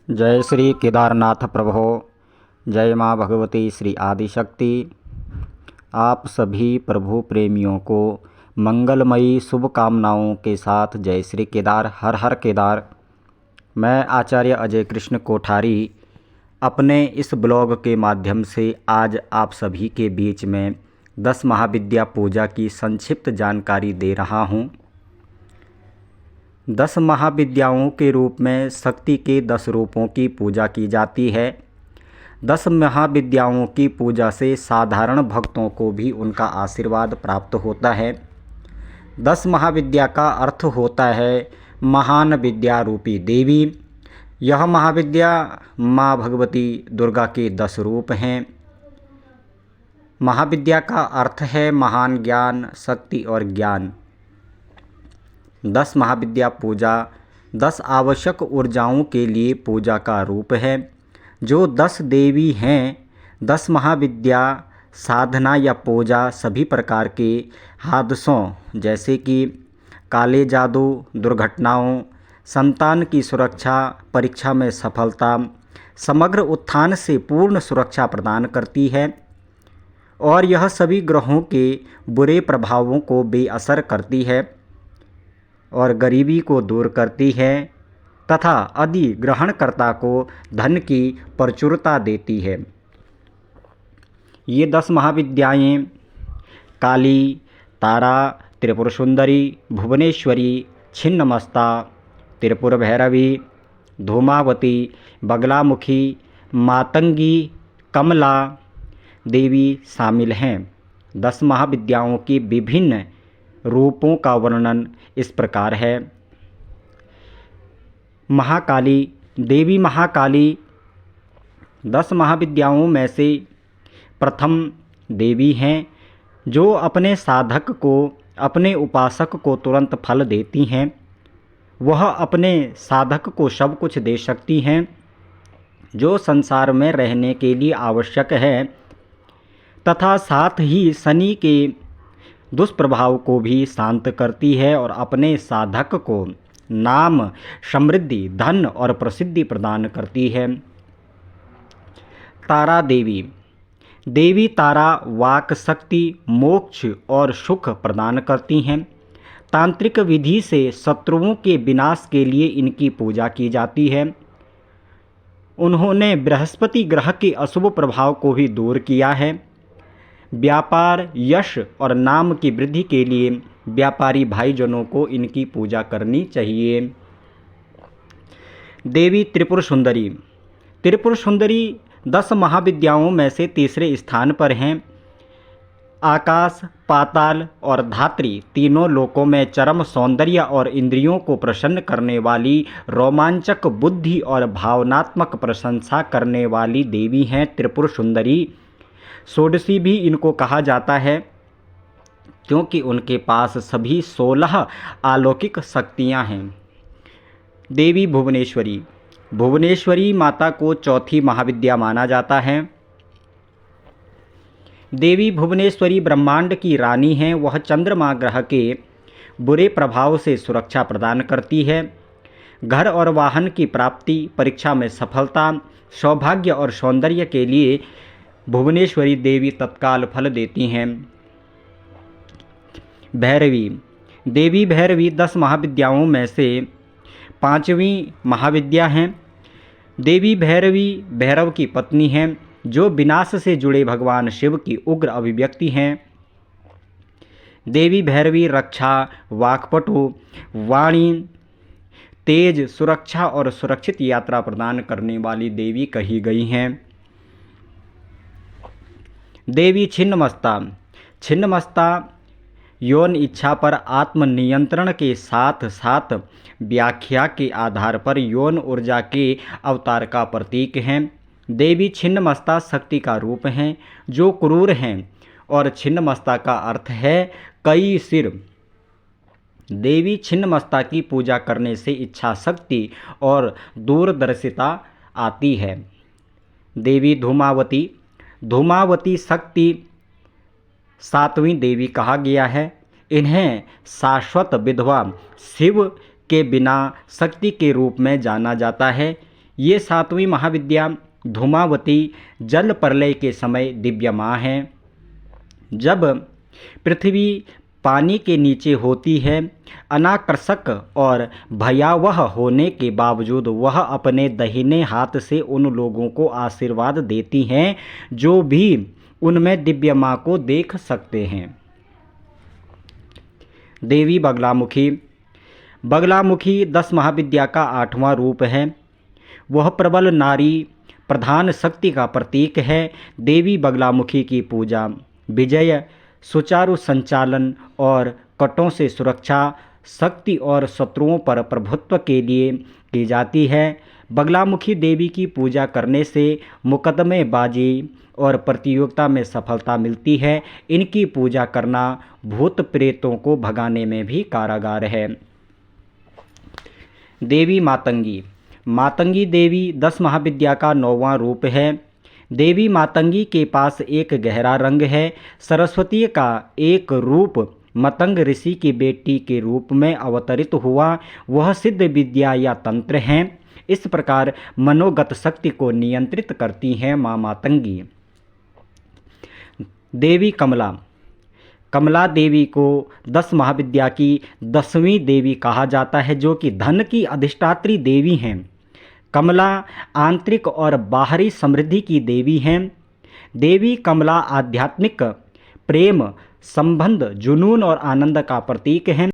जय श्री केदारनाथ प्रभो। जय माँ भगवती श्री आदिशक्ति। आप सभी प्रभु प्रेमियों को मंगलमयी शुभकामनाओं के साथ जय श्री केदार, हर हर केदार। मैं आचार्य अजय कृष्ण कोठारी अपने इस ब्लॉग के माध्यम से आज आप सभी के बीच में 10 महाविद्या पूजा की संक्षिप्त जानकारी दे रहा हूँ। 10 महाविद्याओं के रूप में शक्ति के 10 रूपों की पूजा की जाती है। 10 महाविद्याओं की पूजा से साधारण भक्तों को भी उनका आशीर्वाद प्राप्त होता है। 10 महाविद्या का अर्थ होता है महान विद्या रूपी देवी। यह महाविद्या माँ भगवती दुर्गा के 10 रूप हैं। महाविद्या का अर्थ है महान ज्ञान, शक्ति और ज्ञान। 10 महाविद्या पूजा 10 आवश्यक ऊर्जाओं के लिए पूजा का रूप है। जो 10 देवी हैं, 10 महाविद्या साधना या पूजा सभी प्रकार के हादसों जैसे कि काले जादू, दुर्घटनाओं, संतान की सुरक्षा, परीक्षा में सफलता, समग्र उत्थान से पूर्ण सुरक्षा प्रदान करती है और यह सभी ग्रहों के बुरे प्रभावों को बेअसर करती है और गरीबी को दूर करती है तथा अधिग्रहणकर्ता को धन की प्रचुरता देती है। ये 10 महाविद्याएं काली, तारा, त्रिपुर सुंदरी, भुवनेश्वरी, छिन्नमस्ता, त्रिपुर भैरवी, धूमावती, बगलामुखी, मातंगी, कमला देवी शामिल हैं। 10 महाविद्याओं की विभिन्न रूपों का वर्णन इस प्रकार है। महाकाली देवी महाकाली 10 महाविद्याओं में से प्रथम देवी हैं जो अपने साधक को, अपने उपासक को तुरंत फल देती हैं। वह अपने साधक को सब कुछ दे सकती हैं जो संसार में रहने के लिए आवश्यक है तथा साथ ही शनि के दुष्प्रभाव को भी शांत करती है और अपने साधक को नाम, समृद्धि, धन और प्रसिद्धि प्रदान करती है। तारा देवी देवी तारा वाक शक्ति, मोक्ष और सुख प्रदान करती हैं। तांत्रिक विधि से शत्रुओं के विनाश के लिए इनकी पूजा की जाती है। उन्होंने बृहस्पति ग्रह के अशुभ प्रभाव को भी दूर किया है। व्यापार, यश और नाम की वृद्धि के लिए व्यापारी भाईजनों को इनकी पूजा करनी चाहिए। देवी त्रिपुर सुंदरी त्रिपुर सुंदरी 10 महाविद्याओं में से तीसरे स्थान पर हैं। आकाश, पाताल और धात्री तीनों लोकों में चरम सौंदर्य और इंद्रियों को प्रसन्न करने वाली, रोमांचक बुद्धि और भावनात्मक प्रशंसा करने वाली देवी हैं त्रिपुर सुंदरी। षोडशी भी इनको कहा जाता है क्योंकि उनके पास सभी 16 अलौकिक शक्तियां हैं। देवी भुवनेश्वरी भुवनेश्वरी माता को चौथी महाविद्या माना जाता है। देवी भुवनेश्वरी ब्रह्मांड की रानी हैं। वह चंद्रमा ग्रह के बुरे प्रभाव से सुरक्षा प्रदान करती है। घर और वाहन की प्राप्ति, परीक्षा में सफलता, सौभाग्य और सौंदर्य के लिए भुवनेश्वरी देवी तत्काल फल देती हैं। भैरवी देवी भैरवी 10 महाविद्याओं में से 5वीं महाविद्या हैं। देवी भैरवी भैरव की पत्नी हैं जो विनाश से जुड़े भगवान शिव की उग्र अभिव्यक्ति हैं। देवी भैरवी रक्षा, वाक्पटु, वाणी, तेज, सुरक्षा और सुरक्षित यात्रा प्रदान करने वाली देवी कही गई हैं। देवी छिन्नमस्ता छिन्नमस्ता यौन इच्छा पर आत्मनियंत्रण के साथ साथ व्याख्या के आधार पर यौन ऊर्जा के अवतार का प्रतीक हैं। देवी छिन्नमस्ता शक्ति का रूप हैं जो क्रूर हैं और छिन्नमस्ता का अर्थ है कई सिर। देवी छिन्नमस्ता की पूजा करने से इच्छा शक्ति और दूरदर्शिता आती है। देवी धूमावती धूमावती शक्ति 7वीं देवी कहा गया है। इन्हें शाश्वत विधवा शिव के बिना शक्ति के रूप में जाना जाता है। ये सातवीं महाविद्या धूमावती जल प्रलय के समय दिव्य माँ है। जब पृथ्वी पानी के नीचे होती है, अनाकर्षक और भयावह होने के बावजूद वह अपने दाहिने हाथ से उन लोगों को आशीर्वाद देती हैं जो भी उनमें दिव्य माँ को देख सकते हैं। देवी बगलामुखी। बगलामुखी 10 महाविद्या का 8वां रूप है। वह प्रबल नारी प्रधान शक्ति का प्रतीक है। देवी बगलामुखी की पूजा विजय, सुचारू संचालन और कटों से सुरक्षा, शक्ति और शत्रुओं पर प्रभुत्व के लिए की जाती है। बगलामुखी देवी की पूजा करने से मुकदमेबाजी और प्रतियोगिता में सफलता मिलती है। इनकी पूजा करना भूत प्रेतों को भगाने में भी कारगर है। देवी मातंगी। मातंगी देवी 10 महाविद्या का 9वां रूप है। देवी मातंगी के पास एक गहरा रंग है। सरस्वती का एक रूप मतंग ऋषि की बेटी के रूप में अवतरित हुआ। वह सिद्ध विद्या या तंत्र हैं। इस प्रकार मनोगत शक्ति को नियंत्रित करती हैं माँ मातंगी। देवी कमला। कमला देवी को 10 महाविद्या की 10वीं देवी कहा जाता है, जो कि धन की अधिष्ठात्री देवी हैं। कमला आंतरिक और बाहरी समृद्धि की देवी हैं। देवी कमला आध्यात्मिक प्रेम, संबंध, जुनून और आनंद का प्रतीक है।